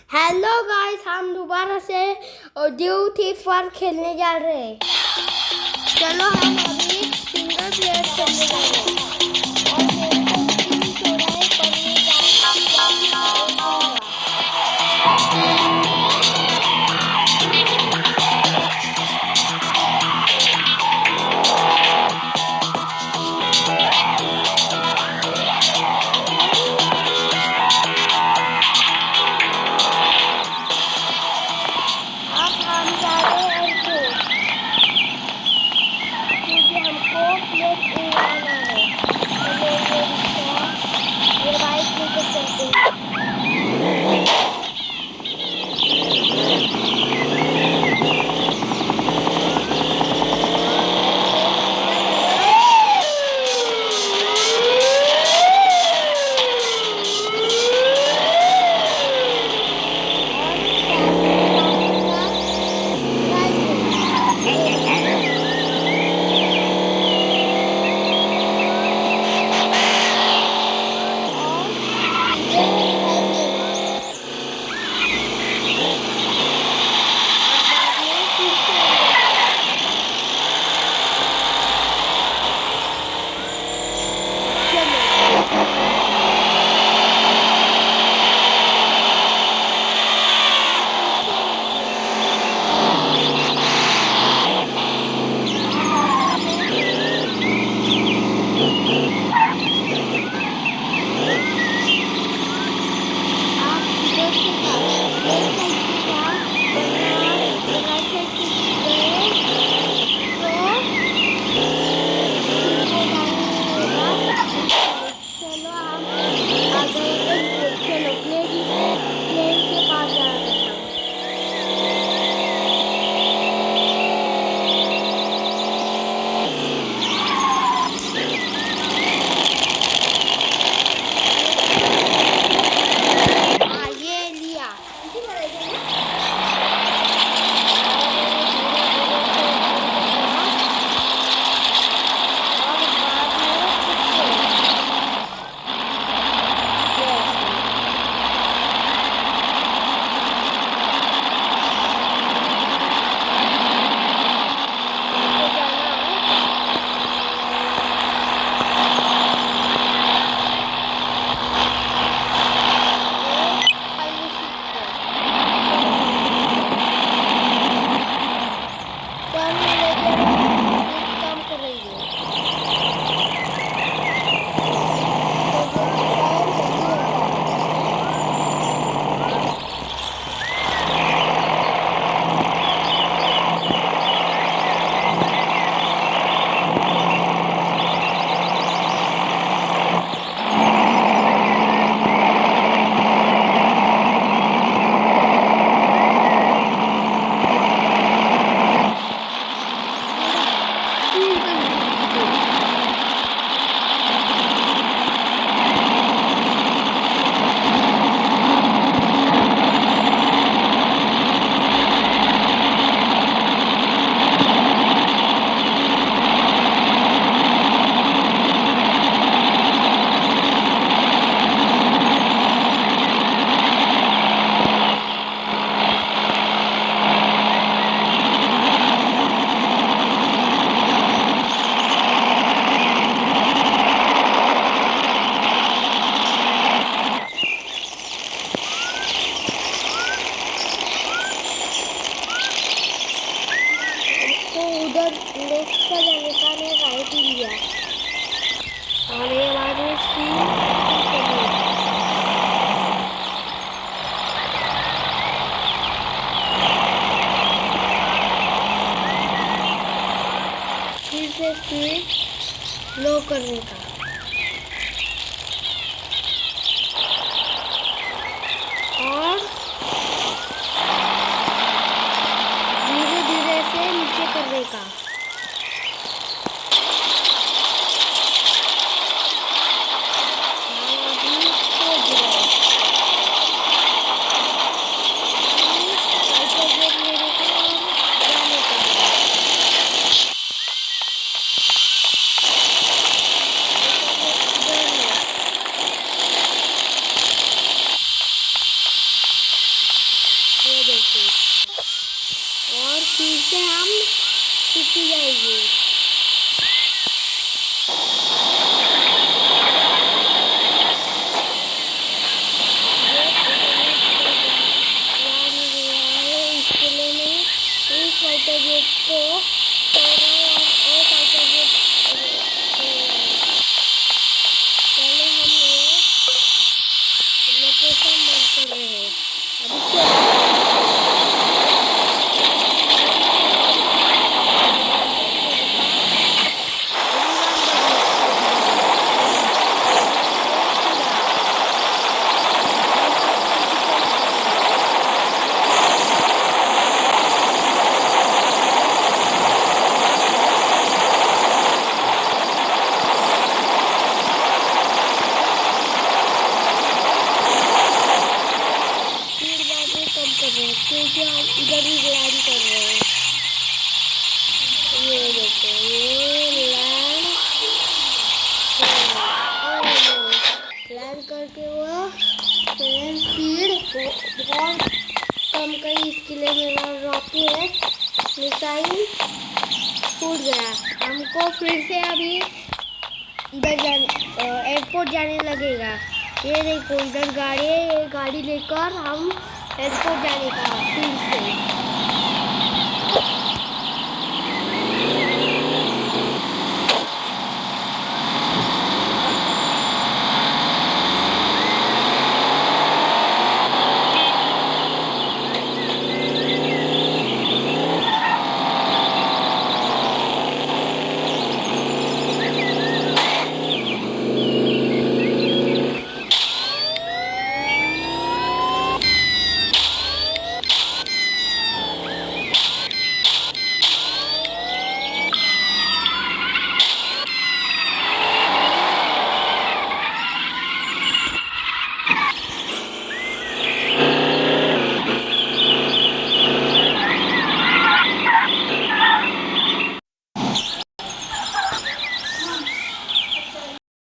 Hello guys, हम दोबारा से ड्यू थीफ वार खेलने जा रहे हैं। चलो हम अभी सिंगल प्लेयर खेलने जा रहे हैं और मेरे को स्क्रीन शो रहा है पर मैं जाऊंगा। अब हम जा रहे हैं एयरपोर्ट क्योंकि हमको प्लेट उड़ाना है। चलो ये रिक्शा ये बाइक लेकर चलते हैं। उधर लेफ्ट का जाने का ने राइट ही लिया और ये हमारे फिर से स्पीड लो करने का और धीरे धीरे से नीचे करने का। से और फिर से हम सीख जाएंगे। इसके लिए मैं इस फाइटर जेट को तोड़ा और फाइटर जेट पहले हम ये लोकेशन बंद कर रहे हैं। अभी क्योंकि हम इधर भी लैंड कर रहे हैं। ये देखो ये लैंड करके वो स्पीड बहुत कम करी। इसके लिए मेरा रॉकेट मिसाइल फूट गया। हमको फिर से अभी इधर एयरपोर्ट जाने लगेगा। ये देखो इधर गाड़ी है, ये गाड़ी लेकर हम एयरपोर्ट जाने का फिर से।